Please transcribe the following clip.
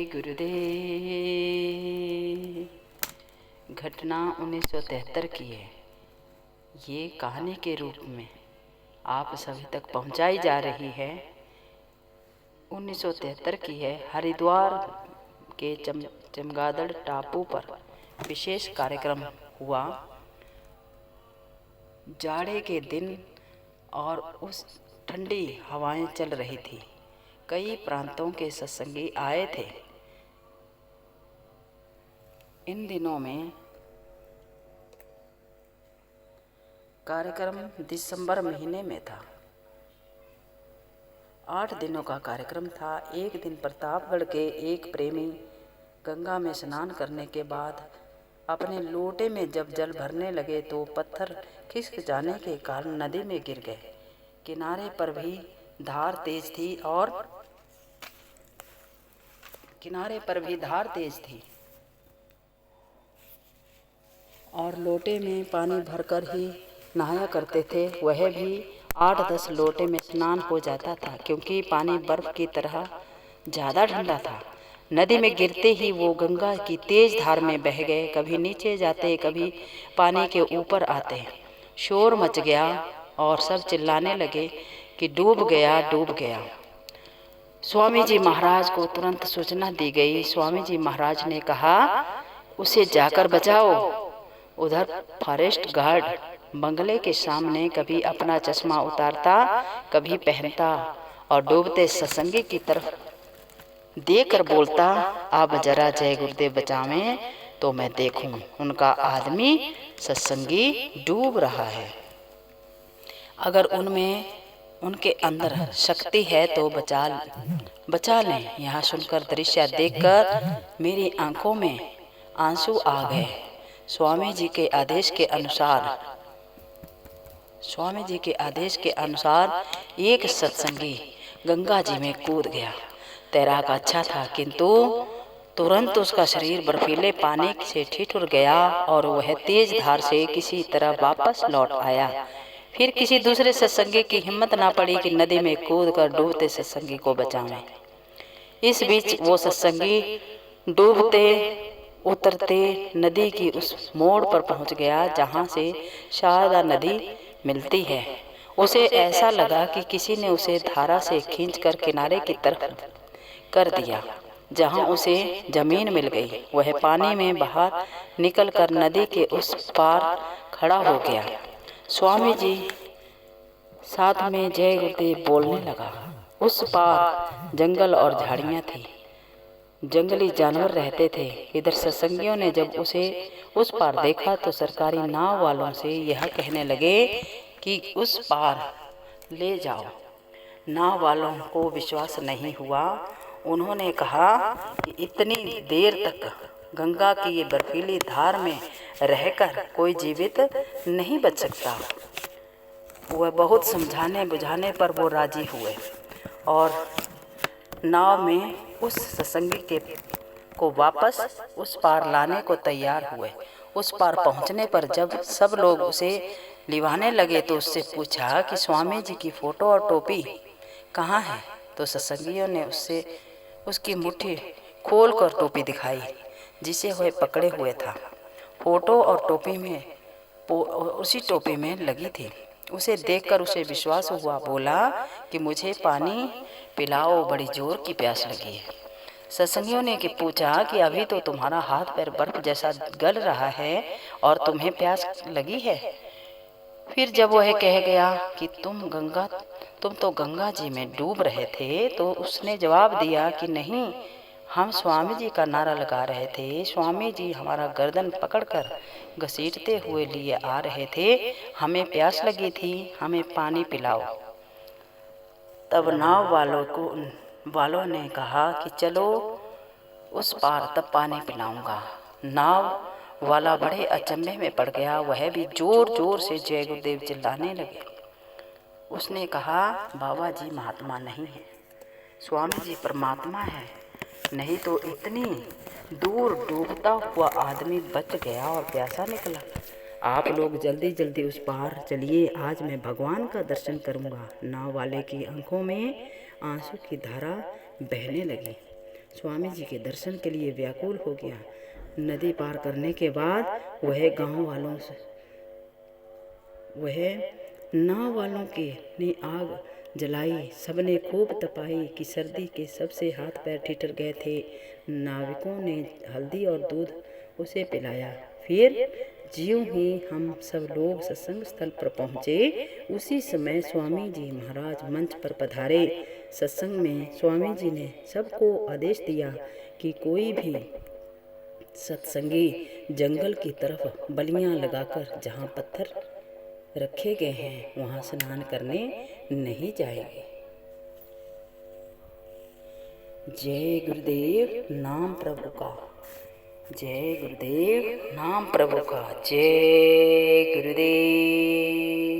गुरुदेव। घटना 1973 की है। ये कहानी के रूप में आप सभी तक पहुंचाई जा रही है। 1973 की है। हरिद्वार के चमगादड़ टापू पर विशेष कार्यक्रम हुआ। जाड़े के दिन और उस ठंडी हवाएं चल रही थी। कई प्रांतों के सत्संगी आए थे। इन दिनों में कार्यक्रम दिसंबर महीने में था। 8 दिनों का कार्यक्रम था। एक दिन प्रतापगढ़ के एक प्रेमी गंगा में स्नान करने के बाद अपने लोटे में जब जल भरने लगे तो पत्थर खिसक जाने के कारण नदी में गिर गए। किनारे पर भी धार तेज थी और लोटे में पानी भरकर ही नहाया करते थे। वह भी 8-10 लोटे में स्नान हो जाता था, क्योंकि पानी बर्फ की तरह ज़्यादा ठंडा था। नदी में गिरते ही वो गंगा की तेज धार में बह गए। कभी नीचे जाते, कभी पानी के ऊपर आते। शोर मच गया और सब चिल्लाने लगे कि डूब गया, डूब गया। स्वामी जी महाराज को तुरंत सूचना दी गई। स्वामी जी महाराज ने कहा, उसे जाकर बचाओ। उधर फॉरेस्ट गार्ड बंगले के सामने कभी अपना चश्मा उतारता, कभी पहनता और डूबते सत्संगी की तरफ देखकर बोलता, अब जरा जय गुरुदेव बचावें तो मैं देखूं, उनका आदमी सत्संगी डूब रहा है। अगर उनके अंदर शक्ति है तो बचा लें। यहाँ सुनकर, दृश्य देखकर मेरी आंखों में आंसू आ गए। स्वामी जी के आदेश के अनुसार एक सत्संगी गंगा जी में कूद गया। तैराक अच्छा था, किंतु तुरंत उसका शरीर बर्फीले पानी से ठिठुर गया और वह तेज धार से किसी तरह वापस लौट आया। फिर किसी दूसरे सत्संगी की हिम्मत ना पड़ी कि नदी में कूदकर डूबते सत्संगी को बचावें। इस बीच वो सत्संगी डूबते उतरते नदी की उस मोड़ पर पहुंच गया जहां से शारदा नदी मिलती है। उसे ऐसा लगा कि किसी ने उसे धारा से खींचकर किनारे की तरफ कर दिया, जहां उसे जमीन मिल गई। वह पानी में बाहर निकलकर नदी के उस पार खड़ा हो गया। स्वामी जी साथ में जय गुरुदेव बोलने लगा। उस पार जंगल और झाड़ियां थी, जंगली जानवर रहते थे। इधर सत्संगियों ने जब उसे उस पार देखा तो सरकारी नाव वालों से यह कहने लगे कि उस पार ले जाओ। नाव वालों को विश्वास नहीं हुआ। उन्होंने कहा कि इतनी देर तक गंगा की ये बर्फीली धार में रहकर कोई जीवित नहीं बच सकता। वह बहुत समझाने बुझाने पर वो राजी हुए और नाव में उस सत्संगी को वापस उस पार लाने को तैयार हुए। उस पार पहुंचने पर जब सब लोग उसे लिवाने लगे तो उससे पूछा कि स्वामी जी की फ़ोटो और टोपी कहाँ है। तो सत्संगियों ने उसकी मुट्ठी खोलकर टोपी दिखाई जिसे वह पकड़े हुए था। फोटो और टोपी में उसी टोपी में लगी थी। उसे देखकर उसे विश्वास हुआ। बोला कि मुझे पानी पिलाओ, बड़ी जोर की प्यास लगी है। सत्संगियों ने पूछा कि अभी तो तुम्हारा हाथ पैर बर्फ जैसा गल रहा है और तुम्हें प्यास लगी है। फिर जब वह कह गया कि तुम तो गंगा जी में डूब रहे थे, तो उसने जवाब दिया कि नहीं, हम स्वामी जी का नारा लगा रहे थे। स्वामी जी हमारा गर्दन पकड़कर घसीटते हुए लिए आ रहे थे। हमें प्यास लगी थी, हमें पानी पिलाओ। तब नाव वालों ने कहा कि चलो उस पार, तब पानी पिलाऊंगा। नाव वाला बड़े अचंभे में पड़ गया। वह भी जोर जोर से जय गुरुदेव चिल्लाने लगे। उसने कहा, बाबा जी महात्मा नहीं है, स्वामी जी परमात्मा है, नहीं तो इतनी दूर डूबता हुआ आदमी बच गया और प्यासा निकला। आप लोग जल्दी जल्दी उस पार चलिए, आज मैं भगवान का दर्शन करूंगा। नाव वाले की आंखों में आंसू की धारा बहने लगी। स्वामी जी के दर्शन के लिए व्याकुल हो गया। नदी पार करने के बाद वह नाव वालों के ने आग जलाई। सबने खूब तपाई कि सर्दी के सबसे हाथ पैर ठिठुर गए थे। नाविकों ने हल्दी और दूध उसे पिलाया। फिर ज्यों ही हम सब लोग सत्संग स्थल पर पहुँचे, उसी समय स्वामी जी महाराज मंच पर पधारे। सत्संग में स्वामी जी ने सबको आदेश दिया कि कोई भी सत्संगी जंगल की तरफ बलियां लगाकर जहाँ पत्थर रखे गए हैं वहाँ स्नान करने नहीं जाएंगे। जय गुरुदेव, नाम प्रभु का। जय गुरुदेव, नाम प्रभु का। जय गुरुदेव।